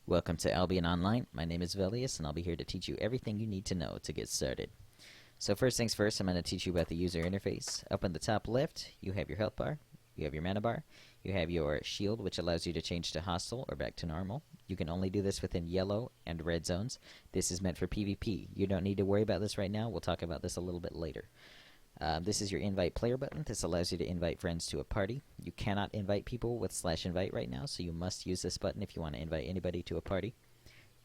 Welcome to Albion Online. My name is Velleas, and I'll be here to teach you everything you need to know to get started. So first things first, I'm going to teach you about the user interface. Up in the top left, you have your health bar, you have your mana bar, you have your shield, which allows you to change to hostile or back to normal. You can only do this within yellow and red zones. This is meant for PvP. You don't need to worry about this right now. We'll talk about this a little bit later. This is your invite player button. This allows you to invite friends to a party. You cannot invite people with /invite right now, so you must use this button if you want to invite anybody to a party.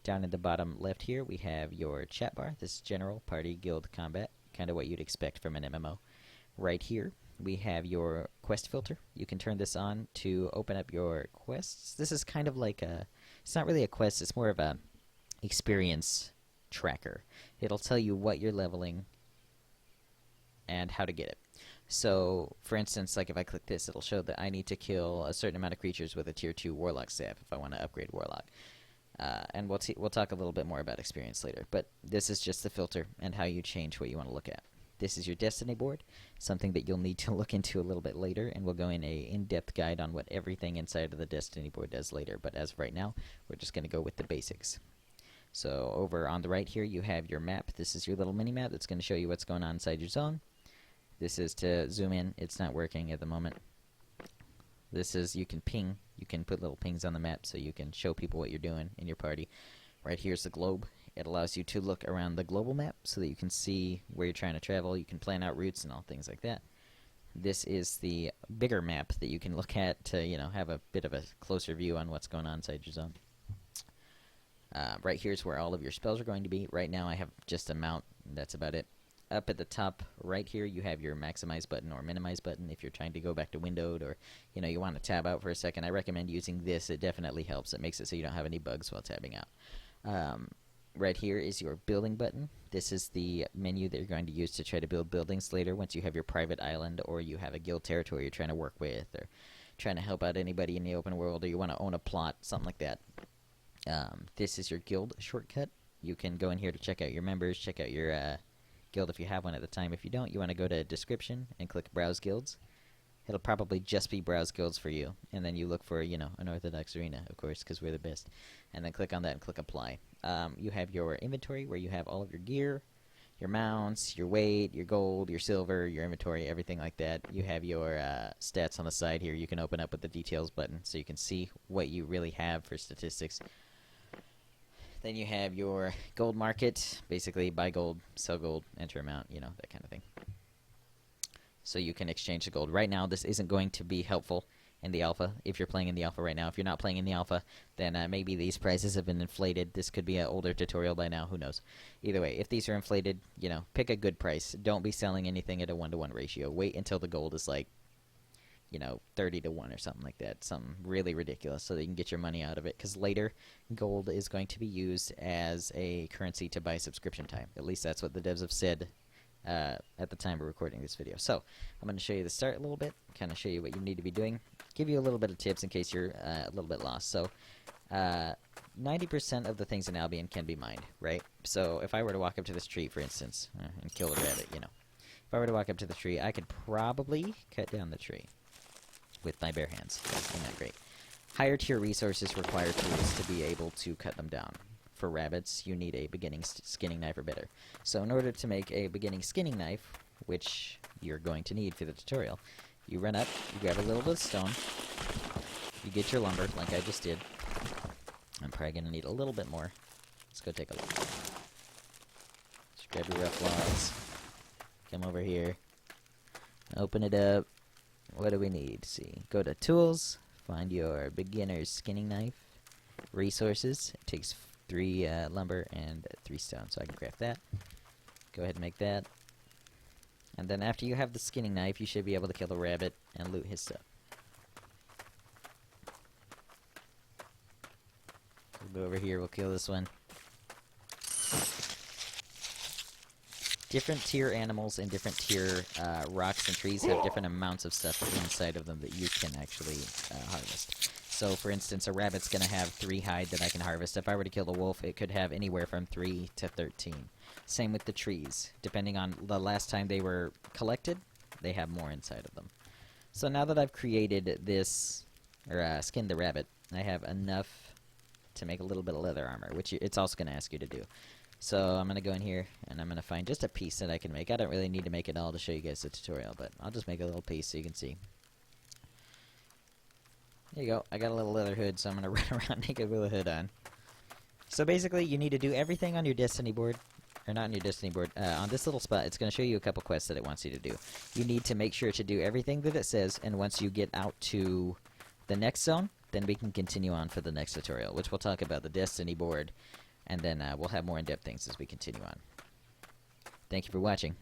Down in the bottom left here, we have your chat bar. This is general, party, guild, combat, kind of what you'd expect from an MMO. Right here, we have your quest filter. You can turn this on to open up your quests. This is kind of like it's not really a quest, it's more of a experience tracker. It'll tell you what you're leveling and how to get it. So, for instance, like if I click this, it'll show that I need to kill a certain amount of creatures with a tier 2 warlock staff if I want to upgrade warlock. And we'll talk a little bit more about experience later, but this is just the filter and how you change what you want to look at. This is your destiny board, something that you'll need to look into a little bit later, and we'll go in a in-depth guide on what everything inside of the destiny board does later, but as of right now, we're just going to go with the basics. So over on the right here, you have your map. This is your little mini-map that's going to show you what's going on inside your zone. This is to zoom in. It's not working at the moment. This is, you can ping. You can put little pings on the map so you can show people what you're doing in your party. Right here's the globe. It allows you to look around the global map so that you can see where you're trying to travel. You can plan out routes and all things like that. This is the bigger map that you can look at to, have a bit of a closer view on what's going on inside your zone. Right here's where all of your spells are going to be. Right now I have just a mount. That's about it. Up at the top right here, you have your maximize button or minimize button if you're trying to go back to windowed or, you want to tab out for a second. I recommend using this. It definitely helps. It makes it so you don't have any bugs while tabbing out. Right here is your building button. This is the menu that you're going to use to try to build buildings later once you have your private island or you have a guild territory you're trying to work with or trying to help out anybody in the open world or you want to own a plot, something like that. This is your guild shortcut. You can go in here to check out your members, check out your guild if you have one at the time. If you don't, you want to go to description and click browse guilds. It'll probably just be browse guilds for you, and then you look for Unorthodox Arena, of course, because we're the best, and then click on that and click apply. You have your inventory where you have all of your gear, your mounts, your weight, your gold, your silver, your inventory, everything like that. You have your stats on the side here. You can open up with the details button so you can see what you really have for statistics. Then you have your gold market, basically buy gold, sell gold, enter amount, that kind of thing. So you can exchange the gold. Right now, this isn't going to be helpful in the alpha, if you're playing in the alpha right now. If you're not playing in the alpha, then maybe these prices have been inflated. This could be an older tutorial by now, who knows. Either way, if these are inflated, pick a good price. Don't be selling anything at a 1-to-1 ratio. Wait until the gold is like 30 to 1 or something like that. Something really ridiculous so that you can get your money out of it. Because later, gold is going to be used as a currency to buy subscription time. At least that's what the devs have said at the time of recording this video. So, I'm going to show you the start a little bit, kind of show you what you need to be doing, give you a little bit of tips in case you're a little bit lost. So, 90% of the things in Albion can be mined, right? So, if I were to walk up to this tree, for instance, and kill a rabbit, If I were to walk up to the tree, I could probably cut down the tree with my bare hands. Isn't that great? Higher tier resources require tools to be able to cut them down. For rabbits, you need a beginning skinning knife or better. So in order to make a beginning skinning knife, which you're going to need for the tutorial, you run up, you grab a little bit of stone, you get your lumber, like I just did. I'm probably going to need a little bit more. Let's go take a look. Just grab your rough logs, come over here, open it up. What do we need? See, go to tools, find your beginner's skinning knife, resources. It takes 3 lumber and 3 stone, so I can craft that. Go ahead and make that. And then after you have the skinning knife, you should be able to kill the rabbit and loot his stuff. We'll go over here, we'll kill this one. Different tier animals and different tier rocks and trees have different amounts of stuff inside of them that you can actually harvest. So, for instance, a rabbit's going to have 3 hide that I can harvest. If I were to kill a wolf, it could have anywhere from 3 to 13. Same with the trees. Depending on the last time they were collected, they have more inside of them. So now that I've created this, or skinned the rabbit, I have enough to make a little bit of leather armor, which it's also going to ask you to do. So I'm going to go in here, and I'm going to find just a piece that I can make. I don't really need to make it all to show you guys the tutorial, but I'll just make a little piece so you can see. There you go. I got a little leather hood, so I'm going to run around naked with a hood on. So basically, you need to do everything on your Destiny board. Or not on your Destiny board. On this little spot, it's going to show you a couple quests that it wants you to do. You need to make sure to do everything that it says, and once you get out to the next zone, then we can continue on for the next tutorial, which we'll talk about the Destiny board, and then we'll have more in-depth things as we continue on. Thank you for watching.